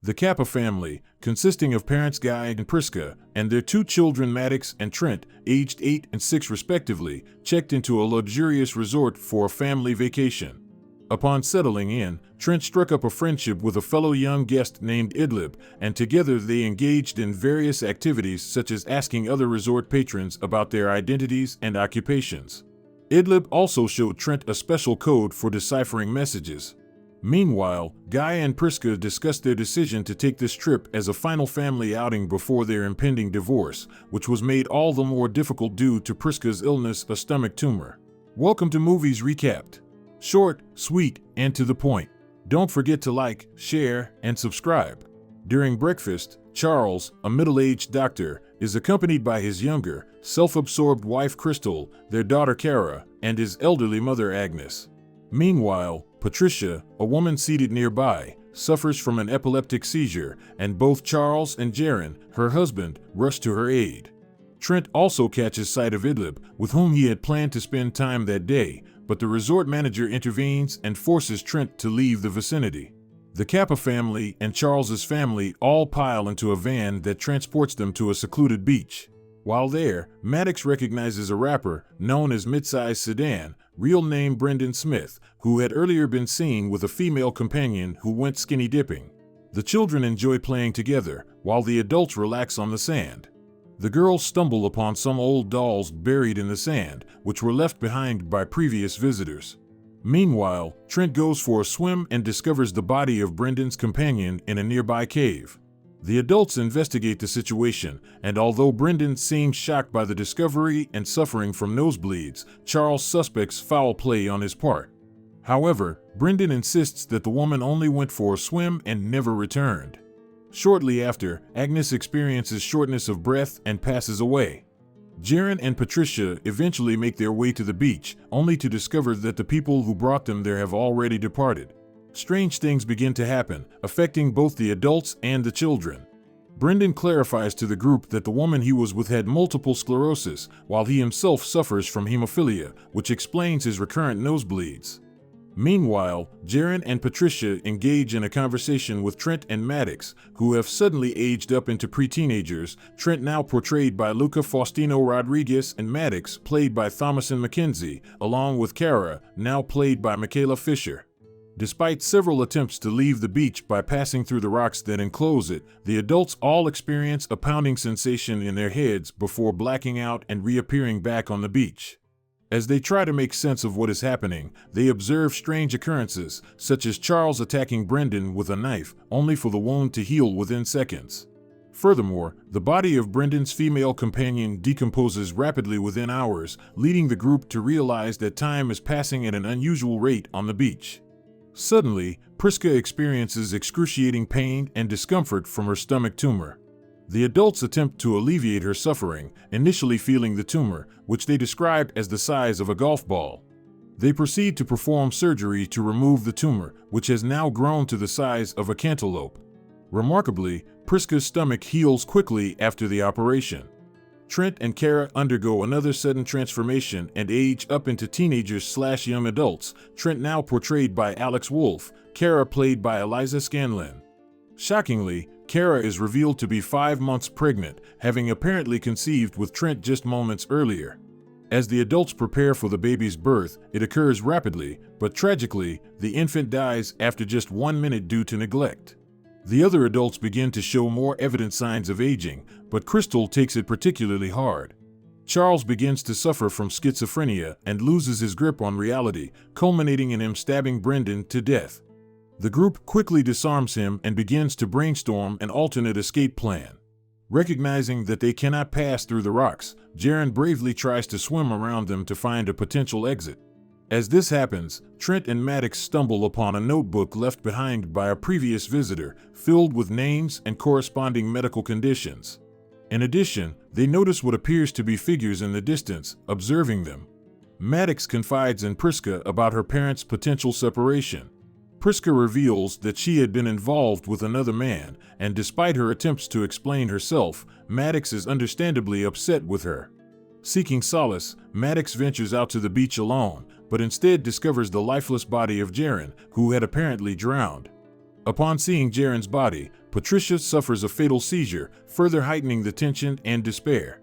The Kappa family, consisting of parents Gael and Prisca, and their two children Maddox and Trent, aged 8 and 6 respectively, checked into a luxurious resort for a family vacation. Upon settling in, Trent struck up a friendship with a fellow young guest named Idlib, and together they engaged in various activities such as asking other resort patrons about their identities and occupations. Idlib also showed Trent a special code for deciphering messages. Meanwhile, Gael and Prisca discussed their decision to take this trip as a final family outing before their impending divorce, which was made all the more difficult due to Prisca's illness, a stomach tumor. Welcome to Movies Recapped. Short, sweet, and to the point. Don't forget to like, share, and subscribe. During breakfast, Charles, a middle-aged doctor, is accompanied by his younger, self-absorbed wife Crystal, their daughter Cara, and his elderly mother Agnes. Meanwhile, Patricia, a woman seated nearby, suffers from an epileptic seizure, and both Charles and Jaren, her husband, rush to her aid. Trent also catches sight of Idlib, with whom he had planned to spend time that day, but the resort manager intervenes and forces Trent to leave the vicinity. The Kappa family and Charles's family all pile into a van that transports them to a secluded beach. While there, Maddox recognizes a rapper known as Midsize Sedan, real name Brendan Smith, who had earlier been seen with a female companion who went skinny dipping. The children enjoy playing together, while the adults relax on the sand. The girls stumble upon some old dolls buried in the sand, which were left behind by previous visitors. Meanwhile, Trent goes for a swim and discovers the body of Brendan's companion in a nearby cave. The adults investigate the situation, and although Brendan seems shocked by the discovery and suffering from nosebleeds, Charles suspects foul play on his part. However, Brendan insists that the woman only went for a swim and never returned. Shortly after, Agnes experiences shortness of breath and passes away. Jaren and Patricia eventually make their way to the beach, only to discover that the people who brought them there have already departed. Strange things begin to happen, affecting both the adults and the children. Brendan clarifies to the group that the woman he was with had multiple sclerosis, while he himself suffers from hemophilia, which explains his recurrent nosebleeds. Meanwhile, Jaren and Patricia engage in a conversation with Trent and Maddox, who have suddenly aged up into pre-teenagers, Trent now portrayed by Luca Faustino Rodriguez and Maddox played by Thomasin McKenzie, along with Cara, now played by Michaela Fisher. Despite several attempts to leave the beach by passing through the rocks that enclose it, the adults all experience a pounding sensation in their heads before blacking out and reappearing back on the beach. As they try to make sense of what is happening, they observe strange occurrences, such as Charles attacking Brendan with a knife, only for the wound to heal within seconds. Furthermore, the body of Brendan's female companion decomposes rapidly within hours, leading the group to realize that time is passing at an unusual rate on the beach. Suddenly, Prisca experiences excruciating pain and discomfort from her stomach tumor. The adults attempt to alleviate her suffering, initially feeling the tumor, which they described as the size of a golf ball. They proceed to perform surgery to remove the tumor, which has now grown to the size of a cantaloupe. Remarkably, Prisca's stomach heals quickly after the operation. Trent and Cara undergo another sudden transformation and age up into teenagers/young adults, Trent now portrayed by Alex Wolff, Cara played by Eliza Scanlon. Shockingly, Cara is revealed to be 5 months pregnant, having apparently conceived with Trent just moments earlier. As the adults prepare for the baby's birth, it occurs rapidly, but tragically, the infant dies after just 1 minute due to neglect. The other adults begin to show more evident signs of aging, but Crystal takes it particularly hard. Charles begins to suffer from schizophrenia and loses his grip on reality, culminating in him stabbing Brendan to death. The group quickly disarms him and begins to brainstorm an alternate escape plan. Recognizing that they cannot pass through the rocks, Jaren bravely tries to swim around them to find a potential exit. As this happens, Trent and Maddox stumble upon a notebook left behind by a previous visitor, filled with names and corresponding medical conditions. In addition, they notice what appears to be figures in the distance, observing them. Maddox confides in Prisca about her parents' potential separation. Prisca reveals that she had been involved with another man, and despite her attempts to explain herself, Maddox is understandably upset with her. Seeking solace, Maddox ventures out to the beach alone, but instead discovers the lifeless body of Jaren, who had apparently drowned. Upon seeing Jaren's body, Patricia suffers a fatal seizure, further heightening the tension and despair.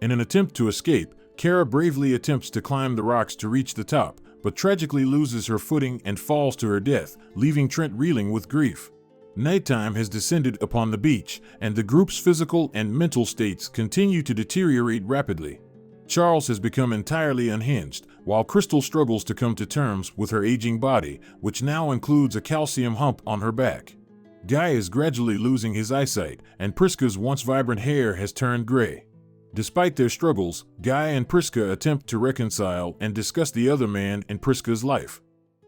In an attempt to escape, Kara bravely attempts to climb the rocks to reach the top, but tragically loses her footing and falls to her death, leaving Trent reeling with grief. Nighttime has descended upon the beach, and the group's physical and mental states continue to deteriorate rapidly. Charles has become entirely unhinged, while Crystal struggles to come to terms with her aging body, which now includes a calcium hump on her back. Guy is gradually losing his eyesight, and Prisca's once vibrant hair has turned gray. Despite their struggles, Guy and Prisca attempt to reconcile and discuss the other man in Prisca's life.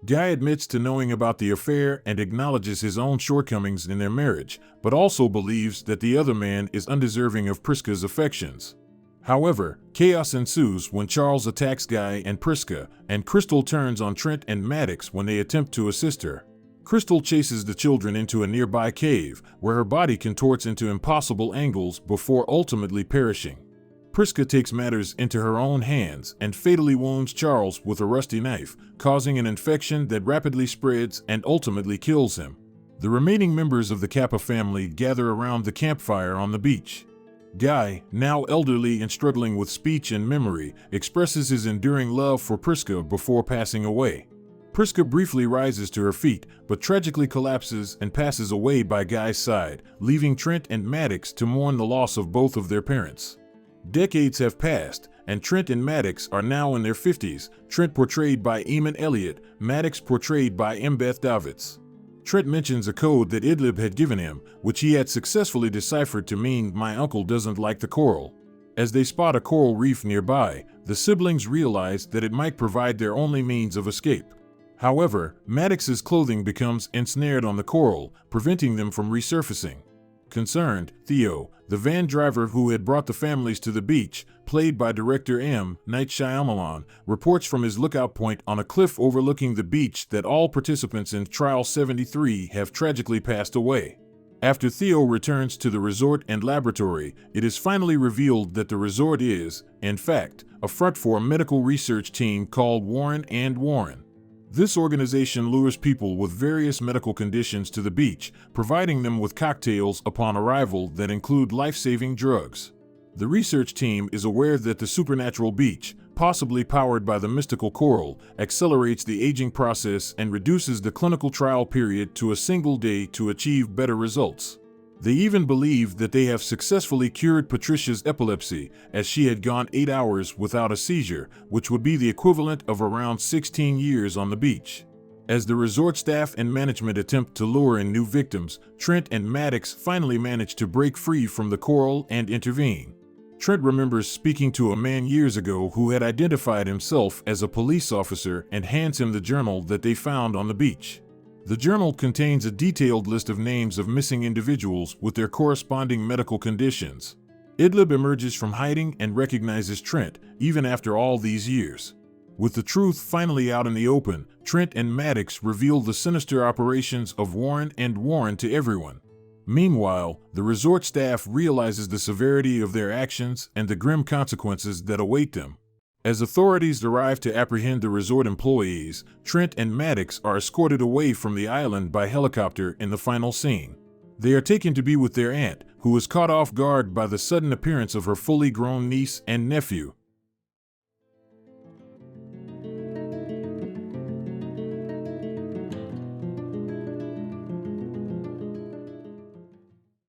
Guy admits to knowing about the affair and acknowledges his own shortcomings in their marriage, but also believes that the other man is undeserving of Prisca's affections. However, chaos ensues when Charles attacks Guy and Prisca, and Crystal turns on Trent and Maddox when they attempt to assist her. Crystal chases the children into a nearby cave, where her body contorts into impossible angles before ultimately perishing. Prisca takes matters into her own hands and fatally wounds Charles with a rusty knife, causing an infection that rapidly spreads and ultimately kills him. The remaining members of the Kappa family gather around the campfire on the beach. Guy, now elderly and struggling with speech and memory, expresses his enduring love for Prisca before passing away. Prisca briefly rises to her feet, but tragically collapses and passes away by Guy's side, leaving Trent and Maddox to mourn the loss of both of their parents. Decades have passed, and Trent and Maddox are now in their 50s, Trent portrayed by Eamon Elliott, Maddox portrayed by Mbeth Davids. Trent mentions a code that Idlib had given him, which he had successfully deciphered to mean "my uncle doesn't like the coral." As they spot a coral reef nearby, the siblings realize that it might provide their only means of escape. However, Maddox's clothing becomes ensnared on the coral, preventing them from resurfacing. Concerned, Theo, the van driver who had brought the families to the beach, played by director M. Night Shyamalan, reports from his lookout point on a cliff overlooking the beach that all participants in Trial 73 have tragically passed away. After Theo returns to the resort and laboratory, it is finally revealed that the resort is, in fact, a front for a medical research team called Warren and Warren. This organization lures people with various medical conditions to the beach, providing them with cocktails upon arrival that include life-saving drugs. The research team is aware that the supernatural beach, possibly powered by the mystical coral, accelerates the aging process and reduces the clinical trial period to a single day to achieve better results. They even believe that they have successfully cured Patricia's epilepsy, as she had gone 8 hours without a seizure, which would be the equivalent of around 16 years on the beach. As the resort staff and management attempt to lure in new victims, Trent and Maddox finally manage to break free from the coral and intervene. Trent remembers speaking to a man years ago who had identified himself as a police officer and hands him the journal that they found on the beach. The journal contains a detailed list of names of missing individuals with their corresponding medical conditions. Idlib emerges from hiding and recognizes Trent, even after all these years. With the truth finally out in the open, Trent and Maddox reveal the sinister operations of Warren and Warren to everyone. Meanwhile, the resort staff realizes the severity of their actions and the grim consequences that await them. As authorities arrive to apprehend the resort employees, Trent and Maddox are escorted away from the island by helicopter in the final scene. They are taken to be with their aunt, who is caught off guard by the sudden appearance of her fully grown niece and nephew.